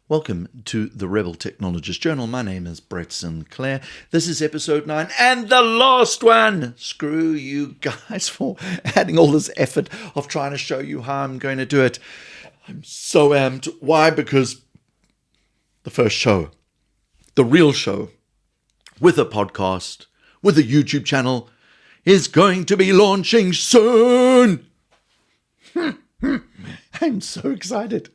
Welcome to the Rebel Technologist Journal. My name is Brett Sinclair. This is episode 9 and the last one. Screw you guys for adding all this effort of trying to show you how I'm going to do it. I'm so amped. Why? Because the first show, the real show, with a podcast, with a YouTube channel, is going to be launching soon. I'm so excited.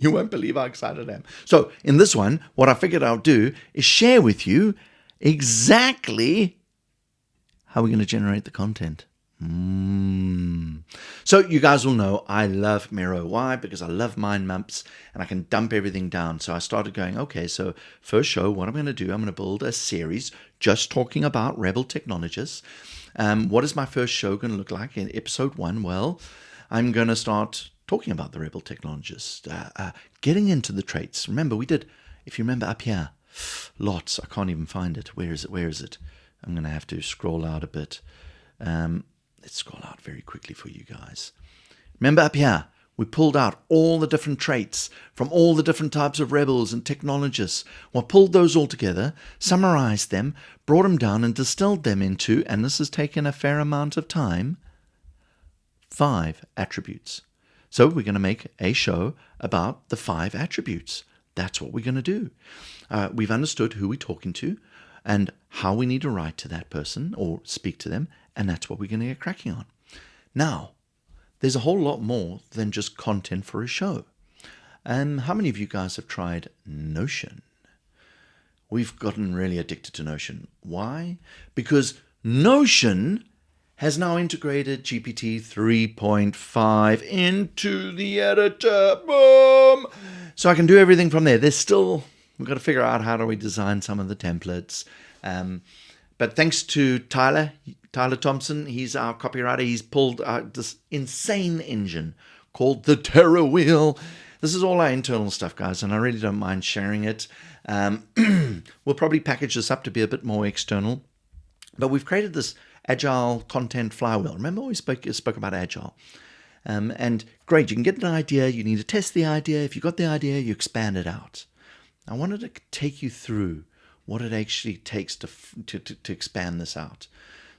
You won't believe how excited I am. So in this one, what I figured I'll do is share with you exactly how we're going to generate the content. So you guys will know I love Miro. Why? Because I love mind maps and I can dump everything down. So I started going, okay, so first show, what I'm going to do, I'm going to build a series just talking about Rebel Technologists. What is my first show going to look like in episode 1? Well, I'm going to start talking about the Rebel Technologist, getting into the traits. Remember, we did, if you remember up here, lots. I can't even find it. Where is it? I'm going to have to scroll out a bit. Let's scroll out very quickly for you guys. Remember up here, we pulled out all the different traits from all the different types of rebels and technologists. We pulled those all together, summarized them, brought them down and distilled them into, and this has taken a fair amount of time, 5 attributes. So we're going to make a show about the 5 attributes. That's what we're going to do. We've understood who we're talking to and how we need to write to that person or speak to them, and that's what we're going to get cracking on. Now, there's a whole lot more than just content for a show. How many of you guys have tried Notion? We've gotten really addicted to Notion. Why? Because Notion has now integrated GPT 3.5 into the editor. Boom! So I can do everything from there. We've got to figure out how do we design some of the templates. But thanks to Tyler Thompson, he's our copywriter. He's pulled out this insane engine called the Terror Wheel. This is all our internal stuff, guys, and I really don't mind sharing it. We'll probably package this up to be a bit more external. But we've created this agile content flywheel. Remember we spoke about agile. And great, you can get an idea. You need to test the idea. If you got the idea, you expand it out. I wanted to take you through what it actually takes to expand this out.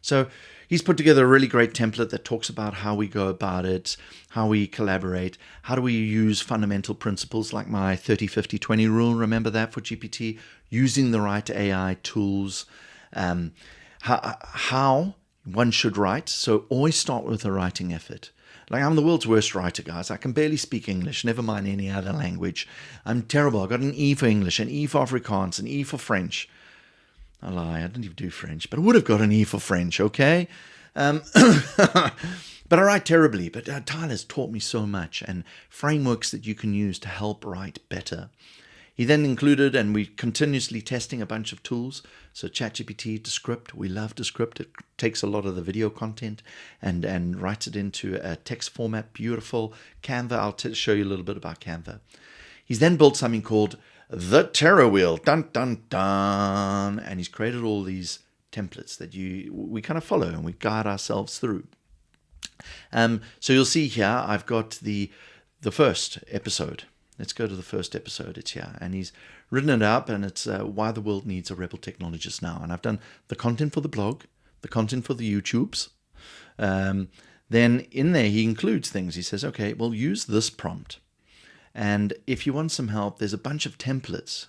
So he's put together a really great template that talks about how we go about it, how we collaborate, how do we use fundamental principles like my 30-50-20 rule. Remember that for GPT, using the right AI tools, how one should write. So always start with a writing effort. Like, I'm the world's worst writer, guys. I can barely speak English, never mind any other language. I'm terrible. I got an E for English, an E for Afrikaans, an E for French. I lie, I didn't even do French, but I would have got an E for French, okay? But I write terribly. But Tyler's taught me so much and frameworks that you can use to help write better. He then included, and we're continuously testing a bunch of tools. So ChatGPT, Descript, we love Descript. It takes a lot of the video content and writes it into a text format, beautiful. Canva, I'll show you a little bit about Canva. He's then built something called the Terror Wheel, dun, dun, dun. And he's created all these templates that we kind of follow and we guide ourselves through. So you'll see here, I've got the first episode. Let's go to the first episode. It's here. And he's written it up, and it's why the world needs a Rebel Technologist now. And I've done the content for the blog, the content for the YouTubes. Then in there, he includes things. He says, okay, well, use this prompt. And if you want some help, there's a bunch of templates.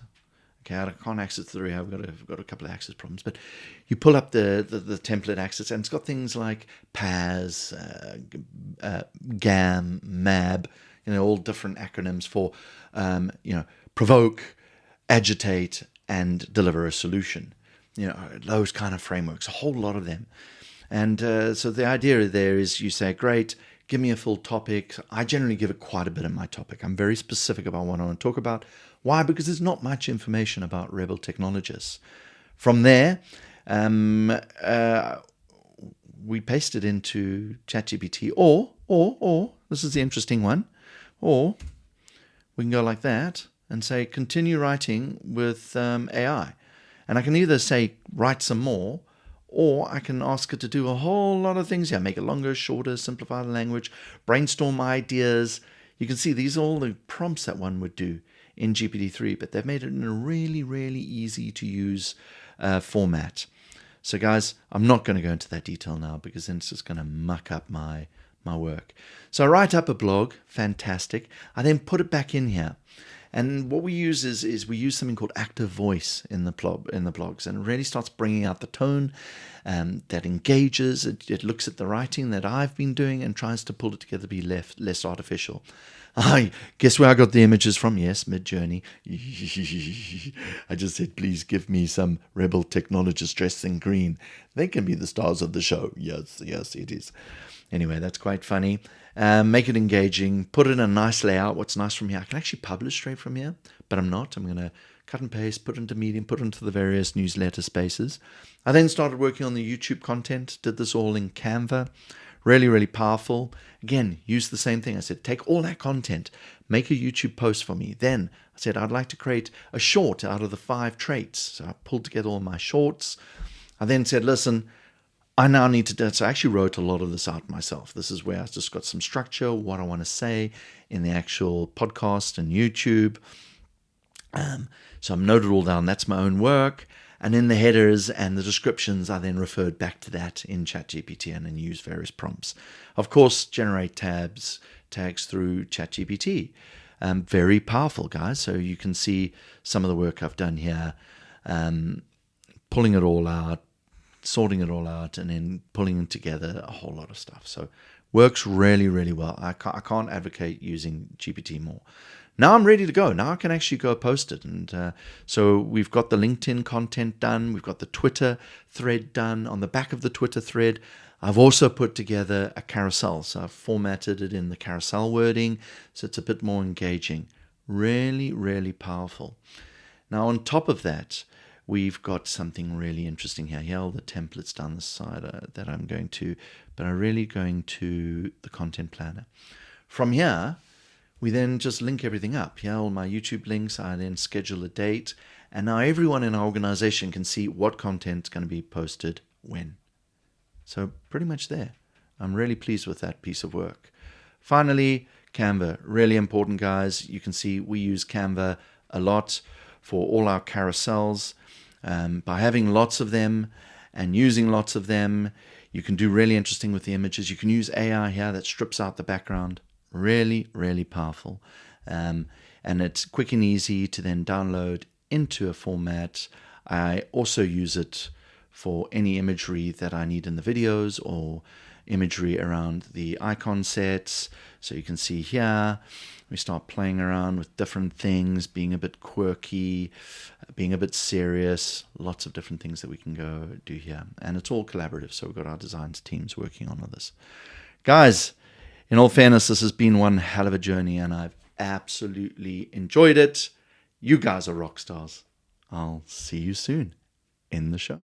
Okay, I can't access through here. I've got a couple of access problems. But you pull up the template access, and it's got things like PAS, GAM, MAB, all different acronyms for, provoke, agitate, and deliver a solution. Those kind of frameworks, a whole lot of them. And so the idea there is you say, great, give me a full topic. I generally give it quite a bit of my topic. I'm very specific about what I want to talk about. Why? Because there's not much information about Rebel Technologists. From there, we paste it into ChatGPT, or this is the interesting one, or we can go like that and say, continue writing with AI. And I can either say, write some more, or I can ask it to do a whole lot of things. Yeah, make it longer, shorter, simplify the language, brainstorm ideas. You can see these are all the prompts that one would do in GPT-3, but they've made it in a really, really easy to use format. So guys, I'm not going to go into that detail now because then it's just going to muck up my work. So I write up a blog, fantastic. I then put it back in here. And what we use is we use something called active voice in the blogs, and it really starts bringing out the tone that engages. It looks at the writing that I've been doing and tries to pull it together to be less artificial. Guess where I got the images from? Yes, Mid-Journey. I just said, please give me some Rebel Technologists dressed in green. They can be the stars of the show. Yes, it is. Anyway, that's quite funny. Make it engaging. Put it in a nice layout. What's nice from here, I can actually publish straight from here, but I'm not. I'm going to cut and paste, put it into Medium, put it into the various newsletter spaces. I then started working on the YouTube content. Did this all in Canva. Really, really powerful. Again, use the same thing. I said, take all that content, make a YouTube post for me. Then I said, I'd like to create a short out of the 5 traits. So I pulled together all my shorts. I then said, listen, I now need to do it. So I actually wrote a lot of this out myself. This is where I just got some structure, what I want to say in the actual podcast and YouTube. So I've noted all down. That's my own work. And in the headers and the descriptions, I then referred back to that in ChatGPT and then use various prompts. Of course, generate tags through ChatGPT. Very powerful, guys. So you can see some of the work I've done here, pulling it all out, sorting it all out, and then pulling together a whole lot of stuff. So works really, really well. I can't advocate using GPT more. Now I'm ready to go. Now I can actually go post it. And so we've got the LinkedIn content done. We've got the Twitter thread done. On the back of the Twitter thread, I've also put together a carousel. So I've formatted it in the carousel wording, so it's a bit more engaging. Really, really powerful. Now on top of that, we've got something really interesting here. Here are all the templates down the side that I'm going to, but I'm really going to the content planner. From here, we then just link everything up. Here are all my YouTube links. I then schedule a date. And now everyone in our organization can see what content is going to be posted when. So pretty much there. I'm really pleased with that piece of work. Finally, Canva. Really important, guys. You can see we use Canva a lot for all our carousels. By having lots of them and using lots of them, you can do really interesting with the images. You can use AI here that strips out the background. Really, really powerful. And it's quick and easy to then download into a format. I also use it for any imagery that I need in the videos or imagery around the icon sets. So you can see here, we start playing around with different things, being a bit quirky, being a bit serious, lots of different things that we can go do here. And it's all collaborative. So we've got our designs teams working on all this. Guys, in all fairness, this has been one hell of a journey and I've absolutely enjoyed it. You guys are rock stars. I'll see you soon in the show.